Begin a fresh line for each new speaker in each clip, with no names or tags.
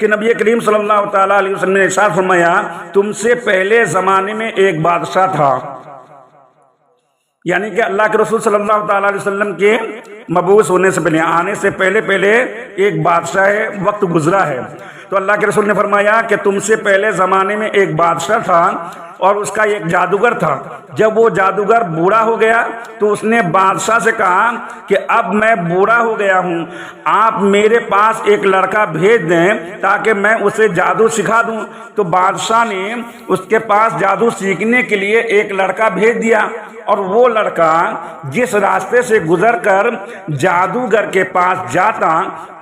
کہ نبی کریم صلی اللہ تعالیٰ علیہ وسلم نے ارشاد فرمایا تم سے پہلے زمانے میں ایک بادشاہ تھا، یعنی کہ اللہ کے رسول صلی اللہ تعالیٰ علیہ وسلم کے مبعوث ہونے سے پہلے، آنے سے پہلے ایک بادشاہ ہے، وقت گزرا ہے۔ تو اللہ کے رسول نے فرمایا کہ تم سے پہلے زمانے میں ایک بادشاہ تھا اور اس کا ایک جادوگر تھا۔ جب وہ جادوگر بوڑھا ہو گیا تو اس نے بادشاہ سے کہا کہ اب میں بوڑھا ہو گیا ہوں، آپ میرے پاس ایک لڑکا بھیج دیں تاکہ میں اسے جادو سکھا دوں۔ تو بادشاہ نے اس کے پاس جادو سیکھنے کے لیے ایک لڑکا بھیج دیا، اور وہ لڑکا جس راستے سے گزر کر جادوگر کے پاس جاتا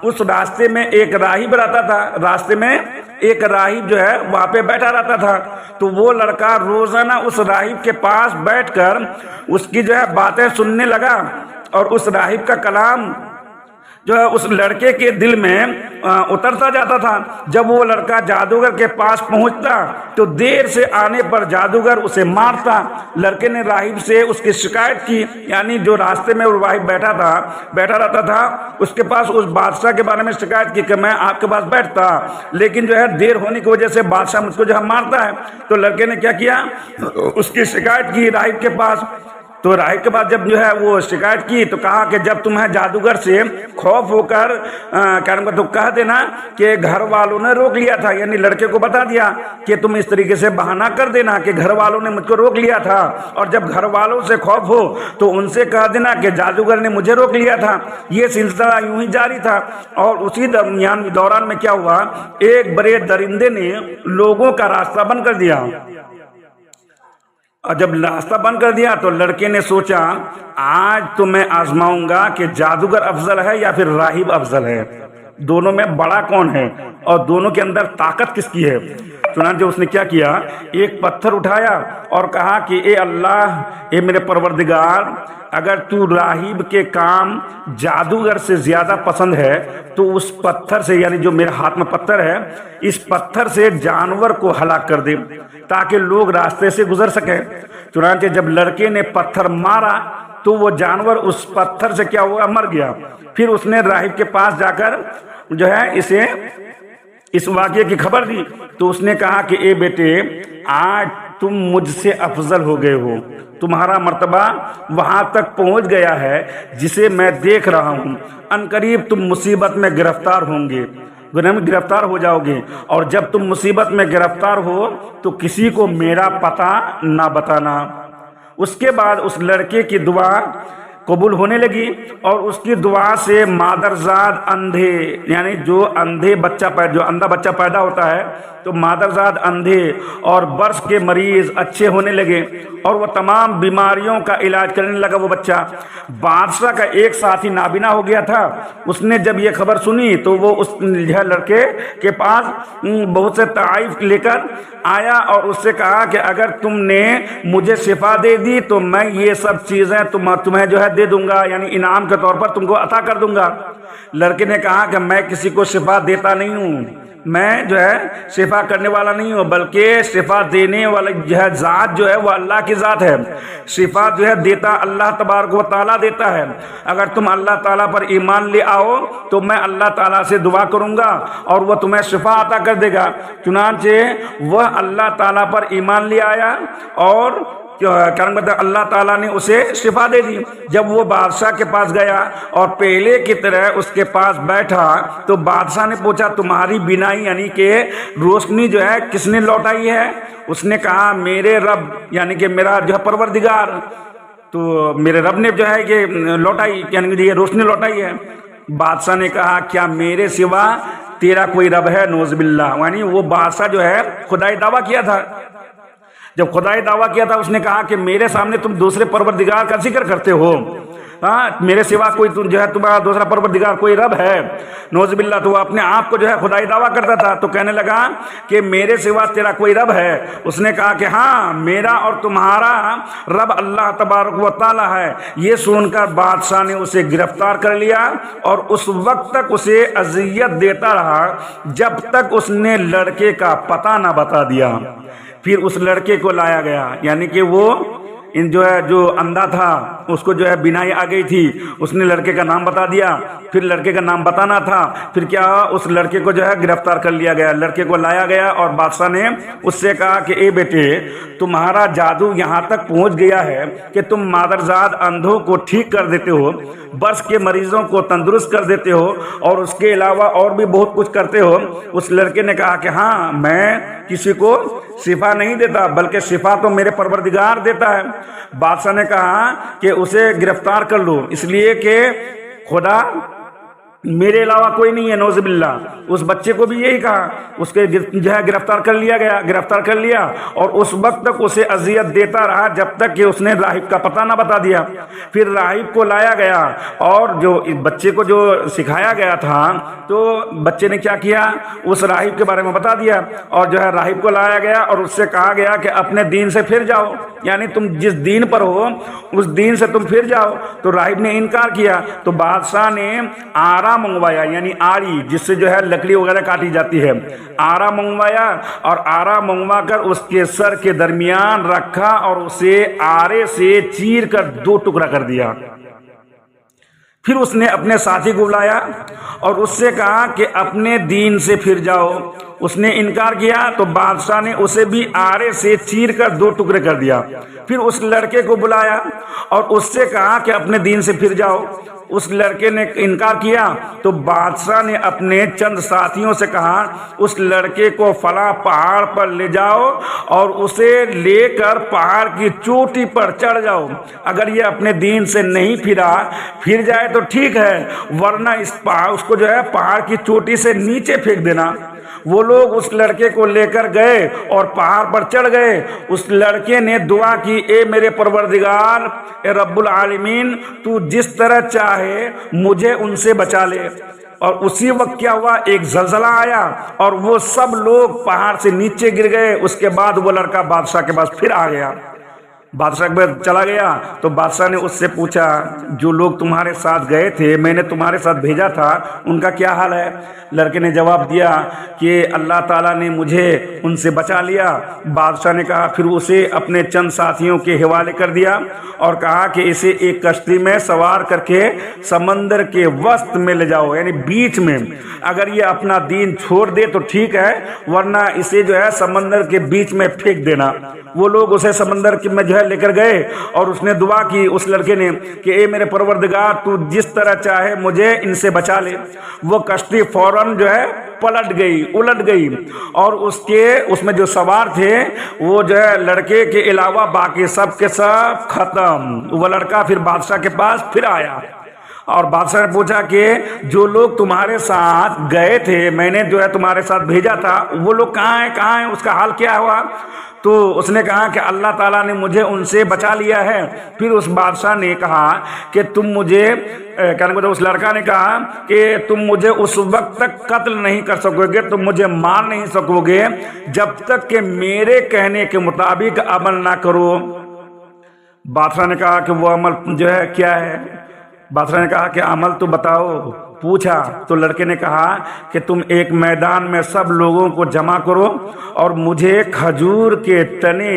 اس راستے میں ایک راہب رہتا تھا، راستے میں ایک راہب جو ہے وہاں پہ بیٹھا رہتا تھا۔ تو وہ لڑکا روزانہ اس راہب کے پاس بیٹھ کر اس کی جو ہے باتیں سننے لگا، اور اس راہب کا کلام جو ہے اس لڑکے کے دل میں اترتا جاتا تھا۔ جب وہ لڑکا جادوگر کے پاس پہنچتا تو دیر سے آنے پر جادوگر اسے مارتا۔ لڑکے نے راہب سے اس کی شکایت کی، یعنی جو راستے میں وہ راہب بیٹھا رہتا تھا اس کے پاس اس بادشاہ کے بارے میں شکایت کی کہ میں آپ کے پاس بیٹھتا لیکن جو ہے دیر ہونے کی وجہ سے بادشاہ مجھ کو جو ہے مارتا ہے۔ تو لڑکے نے کیا کیا، اس کی شکایت کی راہب کے پاس۔ تو راہب کے بعد جب جو ہے وہ شکایت کی تو کہا کہ جب تمہیں جادوگر سے خوف ہو کر تو کہہ دینا کہ گھر والوں نے روک لیا تھا، یعنی لڑکے کو بتا دیا کہ تم اس طریقے سے بہانہ کر دینا کہ گھر والوں نے مجھ کو روک لیا تھا، اور جب گھر والوں سے خوف ہو تو ان سے کہہ دینا کہ جادوگر نے مجھے روک لیا تھا۔ یہ سلسلہ یوں ہی جاری تھا، اور اسی دوران میں کیا ہوا، ایک بڑے درندے نے لوگوں کا راستہ بند کر دیا، اور جب راستہ بند کر دیا تو لڑکے نے سوچا آج تو میں آزماؤں گا کہ جادوگر افضل ہے یا پھر راہب افضل ہے، دونوں میں بڑا کون ہے اور دونوں کے اندر طاقت کس کی ہے۔ چنانچہ اس نے کیا کیا، ایک پتھر اٹھایا اور کہا کہ اے اللہ، اے میرے پروردگار، اگر تو راہب کے کام جادوگر سے زیادہ پسند ہے تو اس پتھر سے، یعنی جو میرے ہاتھ میں پتھر ہے، اس پتھر سے جانور کو ہلاک کر دے تاکہ لوگ راستے سے گزر سکیں۔ چنانچہ جب لڑکے نے پتھر مارا تو وہ جانور اس پتھر سے کیا ہوا، مر گیا۔ پھر اس نے راہب کے پاس جا کر جو ہے اسے اس واقعے کی خبر دی تو اس نے کہا کہ اے بیٹے، آج تم مجھ سے افضل ہو گئے ہو، تمہارا مرتبہ وہاں تک پہنچ گیا ہے جسے میں دیکھ رہا ہوں، ان قریب تم مصیبت میں گرفتار ہوں گے، گرفتار ہو جاؤ گے، اور جب تم مصیبت میں گرفتار ہو تو کسی کو میرا پتہ نہ بتانا۔ اس کے بعد اس لڑکے کی دعا قبول ہونے لگی، اور اس کی دعا سے مادرزاد اندھے، یعنی جو اندھا بچہ پیدا ہوتا ہے تو مادرزاد اندھے اور برس کے مریض اچھے ہونے لگے، اور وہ تمام بیماریوں کا علاج کرنے لگا وہ بچہ۔ بادشاہ کا ایک ساتھی نابینا ہو گیا تھا، اس نے جب یہ خبر سنی تو وہ اس لڑکے کے پاس بہت سے تحائف لے کر آیا اور اس سے کہا کہ اگر تم نے مجھے شفا دے دی تو میں یہ سب چیزیں تمہیں جو ہے دے دوں گا، یعنی انعام کے طور پر تم کو عطا کر دوں گا۔ لڑکے نے کہا کہ میں کسی کو شفا دیتا نہیں ہوں، میں جو ہے شفا کرنے والا نہیں ہوں، بلکہ شفا دینے والا جو ہے ذات جو ہے وہ اللہ کی ذات ہے، شفا جو ہے دیتا اللہ تبارک و تعالیٰ دیتا ہے۔ اگر تم اللہ تعالیٰ پر ایمان لے آؤ تو میں اللہ تعالیٰ سے دعا کروں گا اور وہ تمہیں شفا عطا کر دے گا۔ چنانچہ وہ اللہ تعالیٰ پر ایمان لے آیا اور اللہ تعالیٰ نے اسے شفا دے دی۔ جب وہ بادشاہ کے پاس گیا اور پہلے کی طرح اس کے پاس بیٹھا تو بادشاہ نے پوچھا تمہاری بینائی یعنی کہ روشنی جو ہے کس نے لوٹائی ہے؟ اس نے کہا میرے رب، یعنی کہ میرا جو ہے پروردگار، تو میرے رب نے جو ہے یہ لوٹائی، یعنی کہ یہ روشنی لوٹائی ہے۔ بادشاہ نے کہا کیا میرے سوا تیرا کوئی رب ہے؟ نعوذ باللہ، یعنی وہ بادشاہ جو ہے خدائی دعویٰ کیا تھا۔ جب خدائی دعویٰ کیا تھا اس نے کہا کہ میرے سامنے تم دوسرے پروردگار کا ذکر کرتے ہو، میرے سوا کوئی جو ہے تمہارا دوسرا پروردگار کوئی رب ہے؟ نعوذ باللہ۔ تو وہ اپنے آپ کو جو ہے خدائی دعویٰ کرتا تھا، تو کہنے لگا کہ میرے سوا تیرا کوئی رب ہے؟ اس نے کہا کہ ہاں، میرا اور تمہارا رب اللہ تبارک و تعالیٰ ہے۔ یہ سن کر بادشاہ نے اسے گرفتار کر لیا اور اس وقت تک اسے اذیت دیتا رہا جب تک اس نے لڑکے کا پتہ نہ بتا دیا۔ پھر اس لڑکے کو لایا گیا، یعنی کہ وہ ان جو ہے جو اندھا تھا اس کو جو ہے بینائی آ گئی تھی، اس نے لڑکے کا نام بتا دیا، پھر لڑکے کا نام بتانا تھا، پھر کیا اس لڑکے کو جو ہے گرفتار کر لیا گیا، لڑکے کو لایا گیا اور بادشاہ نے اس سے کہا کہ اے بیٹے تمہارا جادو یہاں تک پہنچ گیا ہے کہ تم مادرزاد اندھوں کو ٹھیک کر دیتے ہو، برس کے مریضوں کو تندرست کر دیتے ہو اور اس کے علاوہ اور بھی بہت کچھ کرتے ہو۔ اس لڑکے نے کہا کہ ہاں میں کسی کو شفا نہیں دیتا بلکہ شفا تو میرے پروردگار دیتا ہے۔ بادشاہ نے کہا کہ اسے گرفتار کر لو، اس لیے کہ خدا میرے علاوہ کوئی نہیں ہے، نعوذ باللہ۔ اس بچے کو بھی یہی کہا، اس کے جو ہے گرفتار کر لیا گیا، گرفتار کر لیا اور اس وقت تک اسے اذیت دیتا رہا جب تک کہ اس نے راہب کا پتہ نہ بتا دیا۔ پھر راہب کو لایا گیا اور جو بچے کو جو سکھایا گیا تھا تو بچے نے کیا کیا، اس راہب کے بارے میں بتا دیا اور جو ہے راہب کو لایا گیا اور اس سے کہا گیا کہ اپنے دین سے پھر جاؤ، یعنی تم جس دین پر ہو اس دین سے تم پھر جاؤ۔ تو راہب نے انکار کیا تو بادشاہ نے آرا منگوایا، یعنی آری جس سے جو ہے لکڑی وغیرہ کاٹی جاتی ہے، آرا منگوایا اور آرا منگوا کر اس کے سر کے درمیان رکھا اور اسے آرے سے چیر کر 2 ٹکڑا کر دیا۔ پھر اس نے اپنے ساتھی کو بلایا اور اس سے کہا کہ اپنے دین سے پھر جاؤ۔ اس نے انکار کیا تو بادشاہ نے اسے بھی آرے سے چیر کر 2 ٹکڑے کر دیا۔ پھر اس لڑکے کو بلایا اور اس سے کہا کہ اپنے دین سے پھر جاؤ۔ اس لڑکے نے انکار کیا تو بادشاہ نے اپنے چند ساتھیوں سے کہا اس لڑکے کو فلاں پہاڑ پر لے جاؤ اور اسے لے کر پہاڑ کی چوٹی پر چڑھ جاؤ، اگر یہ اپنے دین سے نہیں پھر جائے تو ٹھیک ہے، ورنہ اس کو جو ہے پہاڑ کی چوٹی سے نیچے پھینک دینا۔ وہ لوگ اس لڑکے کو لے کر گئے اور پہاڑ پر چڑھ گئے۔ اس لڑکے نے دعا کی، اے میرے پروردگار، اے رب العالمین، تو جس طرح چاہے مجھے ان سے بچا لے۔ اور اسی وقت کیا ہوا، ایک زلزلہ آیا اور وہ سب لوگ پہاڑ سے نیچے گر گئے۔ اس کے بعد وہ لڑکا بادشاہ کے پاس پھر آ گیا، بادشاہ کے پاس چلا گیا تو بادشاہ نے اس سے پوچھا جو لوگ تمہارے ساتھ گئے تھے، میں نے تمہارے ساتھ بھیجا تھا، ان کا کیا حال ہے؟ لڑکے نے جواب دیا کہ اللہ تعالیٰ نے مجھے ان سے بچا لیا۔ بادشاہ نے کہا پھر اسے اپنے چند ساتھیوں کے حوالے کر دیا اور کہا کہ اسے ایک کشتی میں سوار کر کے سمندر کے وسط میں لے جاؤ، یعنی بیچ میں۔ اگر یہ اپنا دین چھوڑ دے تو ٹھیک ہے، ورنہ اسے جو ہے سمندر کے بیچ میں پھینک دینا۔ وہ لوگ اسے سمندر میں جو ہے لے کر گئے اور اس نے دعا کی، اس لڑکے نے، کہ اے میرے پروردگار، تو جس طرح چاہے مجھے ان سے بچا لے۔ وہ کشتی فوراً جو ہے الٹ گئی اور اس میں جو سوار تھے وہ جو ہے لڑکے کے علاوہ باقی سب کے سب ختم۔ وہ لڑکا پھر بادشاہ کے پاس پھر آیا اور بادشاہ نے پوچھا کہ جو لوگ تمہارے ساتھ گئے تھے، میں نے جو ہے تمہارے ساتھ بھیجا تھا، وہ لوگ کہاں ہیں، اس کا حال کیا ہوا؟ تو اس نے کہا کہ اللہ تعالیٰ نے مجھے ان سے بچا لیا ہے۔ پھر اس بادشاہ نے کہا کہ تم مجھے اس لڑکا نے کہا کہ تم مجھے اس وقت تک قتل نہیں کر سکو گے، تم مجھے مار نہیں سکو گے جب تک کہ میرے کہنے کے مطابق عمل نہ کرو۔ بادشاہ نے کہا کہ وہ عمل جو ہے کیا ہے؟ بادشاہ نے کہا کہ عمل تو بتاؤ۔ پوچھا تو لڑکے نے کہا کہ تم ایک میدان میں سب لوگوں کو جمع کرو اور مجھے کھجور کے تنے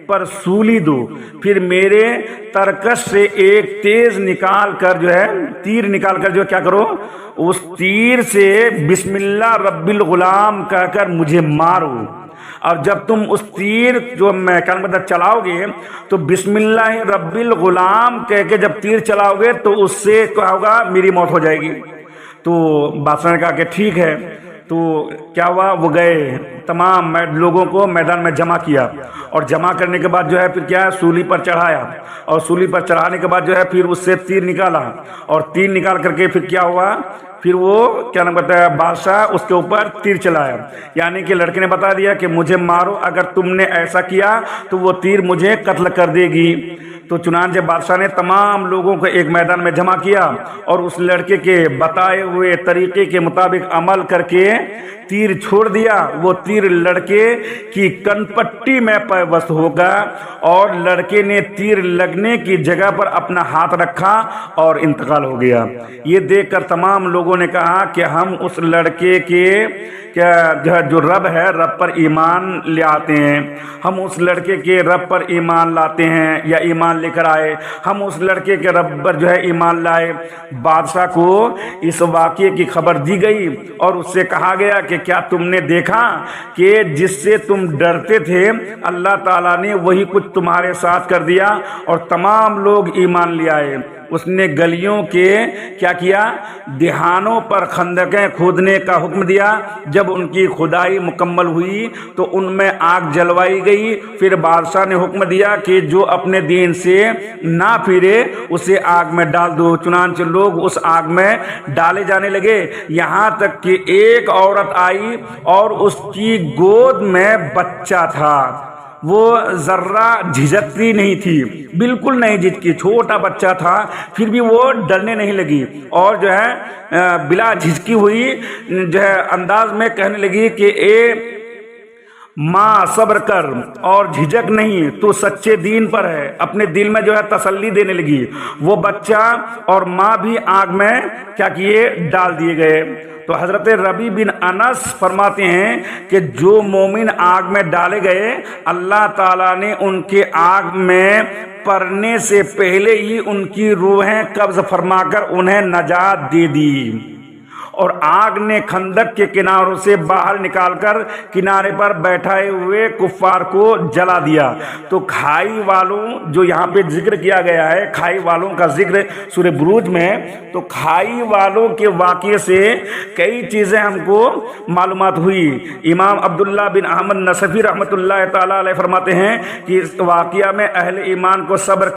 پر سولی دو، پھر میرے ترکش سے ایک تیر نکال کر جو ہے کیا کرو، اس تیر سے بسم اللہ رب الغلام کہہ کر مجھے مارو۔ اور جب تم اس تیر جو میں چلاؤ گے تو بسم اللہ رب الغلام کہہ کے جب تیر چلاؤ گے تو اس سے کیا ہوگا، میری موت ہو جائے گی۔ تو بادشاہ نے کہا کہ ٹھیک ہے۔ تو کیا ہوا، وہ گئے، تمام لوگوں کو میدان میں جمع کیا اور جمع کرنے کے بعد جو ہے پھر کیا ہے، سولی پر چڑھایا اور سولی پر چڑھانے کے بعد جو ہے پھر اس سے تیر نکالا اور تیر نکال کر کے پھر کیا ہوا، پھر وہ بادشاہ اس کے اوپر تیر چلایا، یعنی کہ لڑکے نے بتا دیا کہ مجھے مارو، اگر تم نے ایسا کیا تو وہ تیر مجھے قتل کر دے گی۔ تو چنانچہ بادشاہ نے تمام لوگوں کو ایک میدان میں جمع کیا اور اس لڑکے کے بتائے ہوئے طریقے کے مطابق عمل کر کے تیر چھوڑ دیا۔ وہ تیر لڑکے کی کن پٹی میں پیوست ہوگا اور لڑکے نے تیر لگنے کی جگہ پر اپنا ہاتھ رکھا اور انتقال ہو گیا۔ یہ دیکھ کر تمام لوگوں لوگوں نے کہا کہ ہم اس لڑکے کے جو رب ہے رب پر ایمان لے آتے ہیں، ہم اس لڑکے کے رب پر ایمان لاتے ہیں یا ایمان لے کر آئے، ہم اس لڑکے کے رب پر جو ہے ایمان لائے۔ بادشاہ کو اس واقعے کی خبر دی گئی اور اس سے کہا گیا کہ کیا تم نے دیکھا کہ جس سے تم ڈرتے تھے اللہ تعالیٰ نے وہی کچھ تمہارے ساتھ کر دیا اور تمام لوگ ایمان لے آئے۔ اس نے گلیوں کے کیا کیا، دہانوں پر خندقیں کھودنے کا حکم دیا۔ جب ان کی کھدائی مکمل ہوئی تو ان میں آگ جلوائی گئی۔ پھر بادشاہ نے حکم دیا کہ جو اپنے دین سے نہ پھرے اسے آگ میں ڈال دو۔ چنانچہ لوگ اس آگ میں ڈالے جانے لگے، یہاں تک کہ ایک عورت آئی اور اس کی گود میں بچہ تھا۔ وہ ذرہ جھجکتی نہیں تھی، بالکل نہیں جھجکی، چھوٹا بچہ تھا، پھر بھی وہ ڈرنے نہیں لگی اور جو ہے بلا جھجکی ہوئی جو ہے انداز میں کہنے لگی کہ اے ماں صبر کر اور جھجک نہیں، تو سچے دین پر ہے۔ اپنے دل میں جو ہے تسلی دینے لگی۔ وہ بچہ اور ماں بھی آگ میں کیا کیے، ڈال دیے گئے۔ تو حضرت ربیع بن انس فرماتے ہیں کہ جو مومن آگ میں ڈالے گئے اللہ تعالیٰ نے ان کے آگ میں پڑنے سے پہلے ہی ان کی روحیں قبض فرما کر انہیں نجات دے دی، اور آگ نے خندق کے کناروں سے باہر نکال کر کنارے پر بیٹھائے ہوئے کفار کو جلا دیا۔ تو کھائی والوں جو یہاں پہ ذکر کیا گیا ہے، کھائی والوں کا ذکر سورہ بروج میں، تو کھائی والوں کے واقعے سے کئی چیزیں ہم کو معلومات ہوئی۔ امام عبداللہ بن احمد نصفی رحمۃ اللہ تعالی علیہ فرماتے ہیں کہ اس واقعہ میں اہل ایمان کو صبر